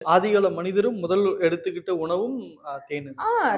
ஆதிகால மனிதரும் முதல் எடுத்துக்கிட்ட உணவும் தேனு.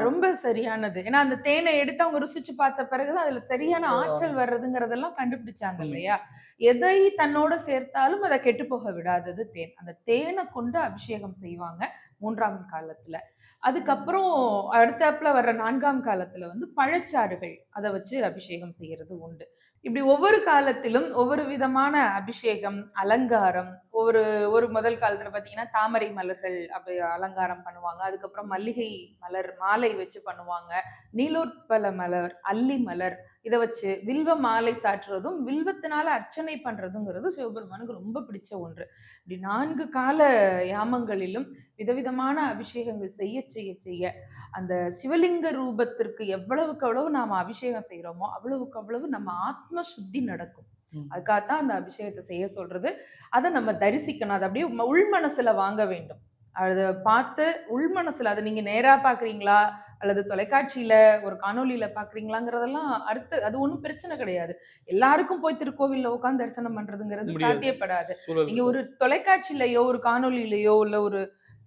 ரொம்ப சரியானது. ஏன்னா அந்த தேனை எடுத்து அவங்க ருசிச்சு பார்த்த பிறகுதான் அதுல சரியான ஆற்றல் வர்றதுங்கிறதெல்லாம் கண்டுபிடிச்சாங்க இல்லையா? ம். எதை தன்னோட சேர்த்தாலும் அத கெட்டுப் போக விடாதது தேன். அந்த தேன கொண்டு அபிஷேகம் செய்வாங்க 3ஆம் காலத்துல. அதுக்கப்புறம் அடுத்தாப்புல வர்ற 4ஆம் காலத்துல வந்து பழச்சாறுகள் அத வச்சு அபிஷேகம் செய்யறது உண்டு. இப்படி ஒவ்வொரு காலத்திலும் ஒவ்வொரு விதமான அபிஷேகம், அலங்காரம் ஒரு ஒரு முதல் காலத்துல பார்த்தீங்கன்னா, தாமரை மலர்கள் அப்படி அலங்காரம் பண்ணுவாங்க. அதுக்கப்புறம் மல்லிகை மலர் மாலை வச்சு பண்ணுவாங்க. நீலோத்பல மலர், அல்லி மலர் இத வச்சு வில்வ மாலை சாற்றுறதும், வில்வத்தினால அர்ச்சனை பண்றதுங்கிறது சிவபெருமானுக்கு ரொம்ப பிடிச்ச ஒன்று. இப்படி 4 கால யாமங்களிலும் விதவிதமான அபிஷேகங்கள் செய்ய அந்த சிவலிங்க ரூபத்திற்கு எவ்வளவுக்கு எவ்வளவு நாம அபிஷேகம் செய்றோமோ, அவ்வளவுக்கு அவ்வளவு நம்ம ஆத்ம சுத்தி நடக்கும். ம். அதுக்காகத்தான் அந்த அபிஷேகத்த செய்ய சொல்றது. அத நம்ம தரிசிக்கணும். அத அப்படியே உள் மனசுல வாங்க வேண்டும். அத பார்த்து உள் மனசுல அத நீங்க நேரா பார்க்குறீங்களா? அல்லது தொலைக்காட்சியில ஒரு காணொளியில பார்க்குறீங்களாங்கிறதெல்லாம் அடுத்து அது ஒண்ணும் பிரச்சனை கிடையாது. எல்லாருக்கும் போய் திருக்கோவில்ல உட்கார்ந்து தரிசனம் பண்றதுங்கிறது முடியாது. சாத்தியப்படாது. சூழல் நீங்க இருக்காது. ஒரு தொலைக்காட்சியிலயோ, ஒரு காணொளியிலயோ, இல்ல ஒரு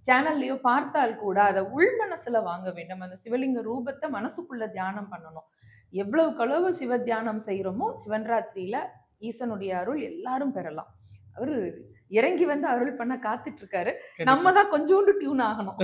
சேனல்லயோ பார்த்தால் கூட அத உள் மனசுல வாங்க வேண்டும். அந்த சிவலிங்க ரூபத்த மனசுக்குள்ள தியானம் பண்ணணும். எவ்வளவுக்கு சிவ தியானம் செய்றோமோ, சிவன்ராத்திரியில ஈசனுடைய அருள் எல்லாரும் பெறலாம். அவரு இறங்கி வந்து அருள் பண்ண காத்துட்டு இருக்காரு. நம்ம கண்டிப்பா. தான் கொஞ்சோண்டு டியூன் ஆகணும்.